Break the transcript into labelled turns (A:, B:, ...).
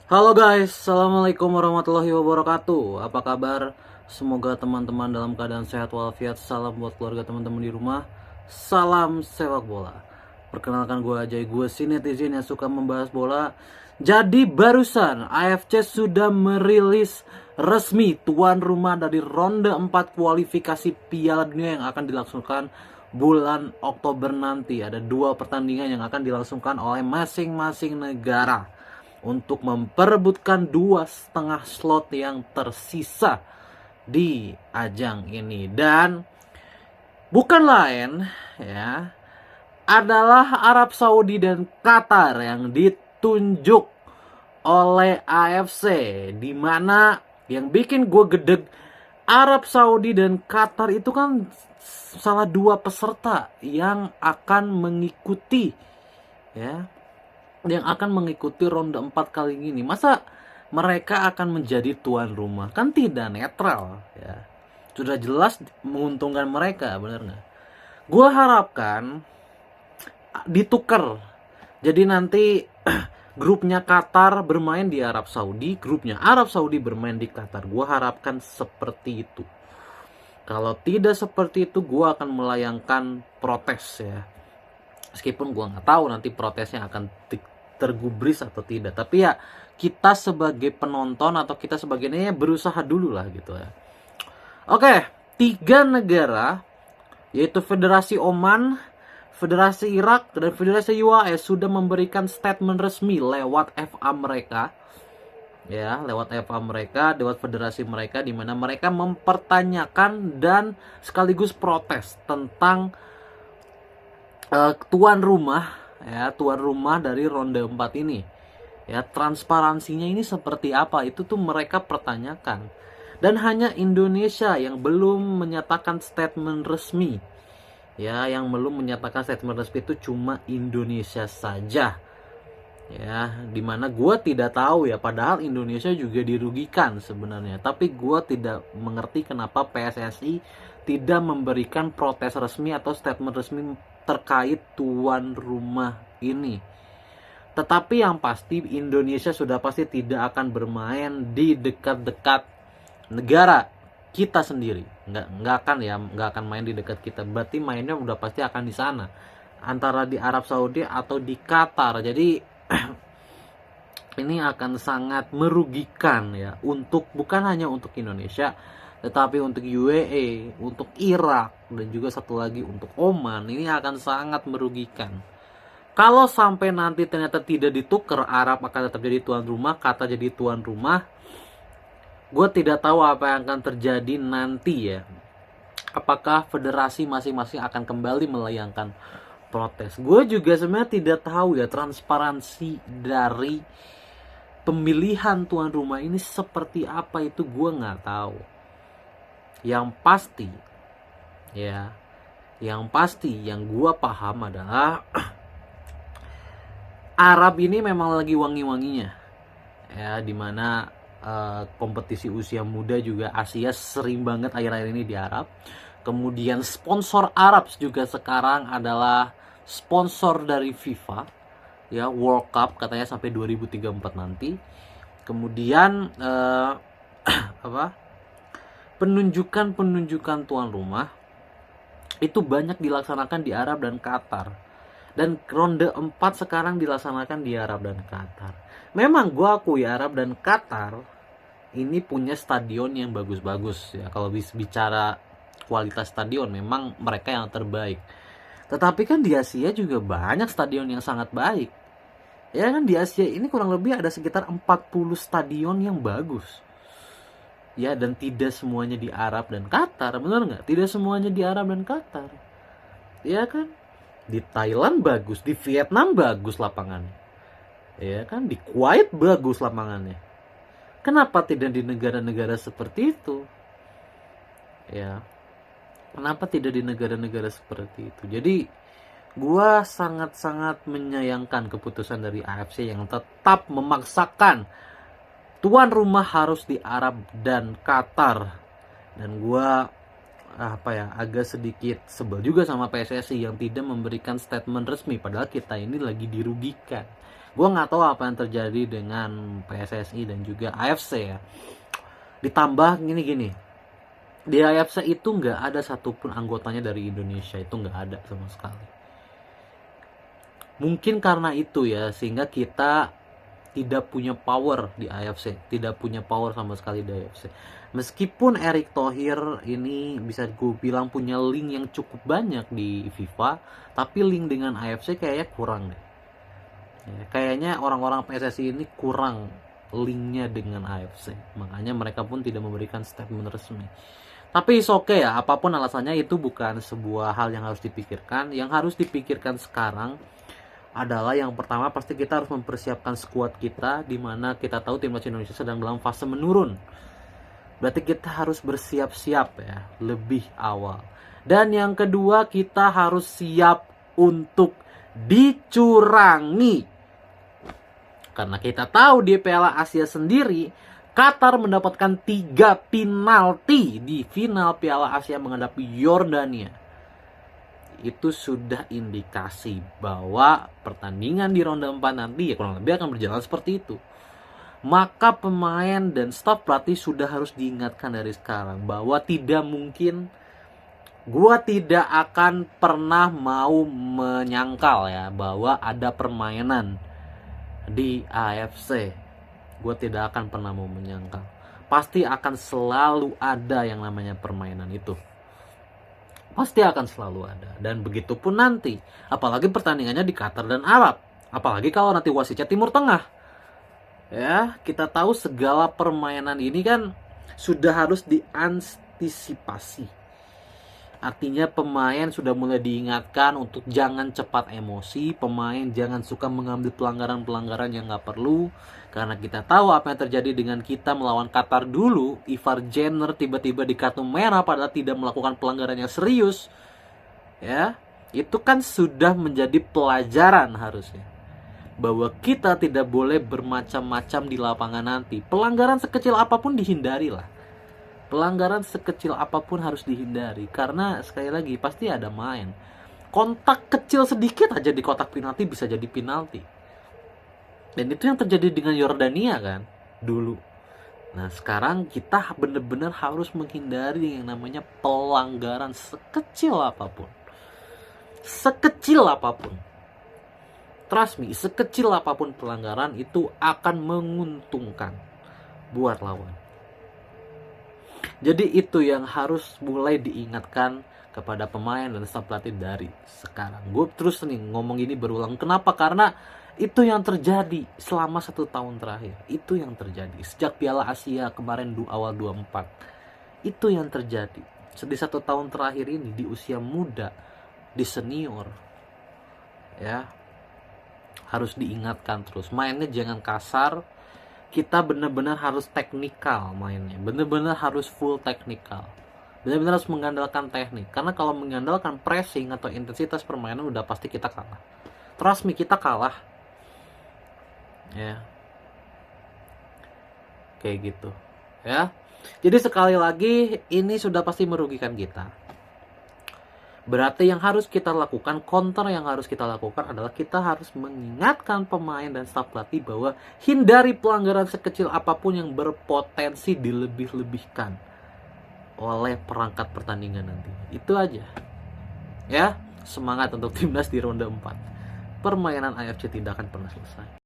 A: Halo guys, Assalamualaikum warahmatullahi wabarakatuh. Apa kabar? Semoga teman-teman dalam keadaan sehat walafiat. Salam buat keluarga teman-teman di rumah. Salam sepak bola. Perkenalkan gue Ajay, gue si netizen yang suka membahas bola. Jadi barusan AFC sudah merilis resmi tuan rumah dari ronde 4 kualifikasi Piala Dunia yang akan dilangsungkan bulan Oktober nanti. Ada 2 pertandingan yang akan dilangsungkan oleh masing-masing negara untuk memperebutkan 2,5 slot yang tersisa di ajang ini. Dan bukan lain ya, adalah Arab Saudi dan Qatar yang ditunjuk oleh AFC, di mana yang bikin gue gedeg, Arab Saudi dan Qatar itu kan salah 2 peserta yang akan mengikuti ya, yang akan mengikuti ronde 4 kali ini. Masa mereka akan menjadi tuan rumah? Kan tidak netral ya. Sudah jelas menguntungkan mereka, bener nggak? Gue harapkan ditukar. Jadi nanti grupnya Qatar bermain di Arab Saudi, grupnya Arab Saudi bermain di Qatar. Gue harapkan seperti itu. Kalau tidak seperti itu, gue akan melayangkan protes ya. Meskipun gue nggak tahu nanti protesnya akan tergubris atau tidak, tapi ya kita sebagai penonton atau kita sebagai ini berusaha dulu lah gitu ya. Oke, 3 negara yaitu Federasi Oman, Federasi Irak, dan Federasi UAE sudah memberikan statement resmi lewat FA mereka ya, lewat FA mereka, lewat federasi mereka, di mana mereka mempertanyakan dan sekaligus protes tentang tuan rumah ya, tuan rumah dari ronde 4 ini ya. Transparansinya ini seperti apa, itu tuh mereka pertanyakan. Dan hanya Indonesia yang belum menyatakan statement resmi ya, yang belum menyatakan statement resmi itu cuma Indonesia saja ya, dimana gue tidak tahu ya, padahal Indonesia juga dirugikan sebenarnya, tapi gue tidak mengerti kenapa PSSI tidak memberikan protes resmi atau statement resmi terkait tuan rumah ini. Tetapi yang pasti Indonesia sudah pasti tidak akan bermain di dekat-dekat negara kita sendiri, nggak akan main di dekat kita. Berarti mainnya udah pasti akan di sana, antara di Arab Saudi atau di Qatar. Jadi ini akan sangat merugikan ya, untuk bukan hanya untuk Indonesia, tetapi untuk UAE, untuk Irak, dan juga satu lagi untuk Oman. Ini akan sangat merugikan. Kalau sampai nanti ternyata tidak ditukar, Arab akan tetap jadi tuan rumah, Qatar jadi tuan rumah. Gue tidak tahu apa yang akan terjadi nanti ya. Apakah federasi masing-masing akan kembali melayangkan protes? Gue juga sebenarnya tidak tahu ya, transparansi dari pemilihan tuan rumah ini seperti apa, itu gue nggak tahu. Yang pasti ya, yang gue paham adalah Arab ini memang lagi wangi-wanginya ya, dimana kompetisi usia muda juga Asia sering banget akhir-akhir ini di Arab. Kemudian sponsor Arab juga sekarang adalah sponsor dari FIFA ya, World Cup katanya sampai 2034 nanti. Kemudian penunjukan tuan rumah itu banyak dilaksanakan di Arab dan Qatar. Dan ronde 4 sekarang dilaksanakan di Arab dan Qatar. Memang gue akui Arab dan Qatar ini punya stadion yang bagus-bagus ya. Kalau bicara kualitas stadion, memang mereka yang terbaik. Tetapi kan di Asia juga banyak stadion yang sangat baik. Ya kan, di Asia ini kurang lebih ada sekitar 40 stadion yang bagus. Ya, dan tidak semuanya di Arab dan Qatar, benar nggak? Tidak semuanya di Arab dan Qatar. Ya kan? Di Thailand bagus, di Vietnam bagus lapangannya. Ya kan, di Kuwait bagus lapangannya. Kenapa tidak di negara-negara seperti itu? Ya. Kenapa tidak di negara-negara seperti itu? Jadi gua sangat-sangat menyayangkan keputusan dari AFC yang tetap memaksakan tuan rumah harus di Arab dan Qatar. Dan gua agak sedikit sebel juga sama PSSI yang tidak memberikan statement resmi, padahal kita ini lagi dirugikan. Gue nggak tahu apa yang terjadi dengan PSSI dan juga AFC ya. Ditambah gini, di AFC itu nggak ada satupun anggotanya dari Indonesia, itu nggak ada sama sekali. Mungkin karena itu ya, sehingga kita tidak punya power di AFC, tidak punya power sama sekali di AFC. Meskipun Erick Thohir ini bisa gue bilang punya link yang cukup banyak di FIFA, tapi link dengan AFC kayaknya kurang deh. Ya, kayaknya orang-orang PSSI ini kurang linknya dengan AFC, makanya mereka pun tidak memberikan statement resmi. Tapi is okay ya, apapun alasannya itu bukan sebuah hal yang harus dipikirkan. Yang harus dipikirkan sekarang adalah yang pertama pasti kita harus mempersiapkan skuad kita, di mana kita tahu timnas Indonesia sedang dalam fase menurun. Berarti kita harus bersiap-siap ya, lebih awal. Dan yang kedua, kita harus siap untuk dicurangi. Karena kita tahu di Piala Asia sendiri, Qatar mendapatkan 3 penalti di final Piala Asia menghadapi Yordania. Itu sudah indikasi bahwa pertandingan di ronde 4 nanti ya kurang lebih akan berjalan seperti itu. Maka pemain dan staf pelatih sudah harus diingatkan dari sekarang bahwa tidak mungkin, gua tidak akan pernah mau menyangkal ya bahwa ada permainan di AFC. Gua tidak akan pernah mau menyangkal. Pasti akan selalu ada yang namanya permainan itu. Pasti akan selalu ada. Dan begitu pun nanti. Apalagi pertandingannya di Qatar dan Arab. Apalagi kalau nanti wasitnya Timur Tengah. Ya, kita tahu segala permainan ini kan sudah harus diantisipasi. Artinya pemain sudah mulai diingatkan untuk jangan cepat emosi. Pemain jangan suka mengambil pelanggaran-pelanggaran yang nggak perlu. Karena kita tahu apa yang terjadi dengan kita melawan Qatar dulu. Ivar Jenner tiba-tiba di kartu merah padahal tidak melakukan pelanggaran yang serius. Ya, itu kan sudah menjadi pelajaran harusnya. Bahwa kita tidak boleh bermacam-macam di lapangan nanti. Pelanggaran sekecil apapun dihindarilah. Pelanggaran sekecil apapun harus dihindari. Karena sekali lagi pasti ada main. Kontak kecil sedikit aja di kotak penalti bisa jadi penalti. Dan itu yang terjadi dengan Yordania kan dulu. Nah sekarang kita benar-benar harus menghindari yang namanya pelanggaran sekecil apapun. Sekecil apapun. Trust me, sekecil apapun pelanggaran itu akan menguntungkan buat lawan. Jadi itu yang harus mulai diingatkan kepada pemain dan staf pelatih dari sekarang. Gue terus nih ngomong ini berulang. Kenapa? Karena itu yang terjadi selama 1 tahun terakhir. Itu yang terjadi sejak Piala Asia kemarin awal 24. Itu yang terjadi. Di 1 tahun terakhir ini di usia muda, di senior, ya harus diingatkan terus. Mainnya jangan kasar. Kita benar-benar harus teknikal mainnya. Benar-benar harus full teknikal. Benar-benar harus mengandalkan teknik. Karena kalau mengandalkan pressing atau intensitas permainan udah pasti kita kalah. Trust me, kita kalah. Ya. Kayak gitu. Ya. Jadi sekali lagi ini sudah pasti merugikan kita. Berarti yang harus kita lakukan, counter yang harus kita lakukan adalah kita harus mengingatkan pemain dan staf pelatih bahwa hindari pelanggaran sekecil apapun yang berpotensi dilebih-lebihkan oleh perangkat pertandingan nanti. Itu aja. Ya, semangat untuk timnas di ronde 4. Permainan AFC tidak akan pernah selesai.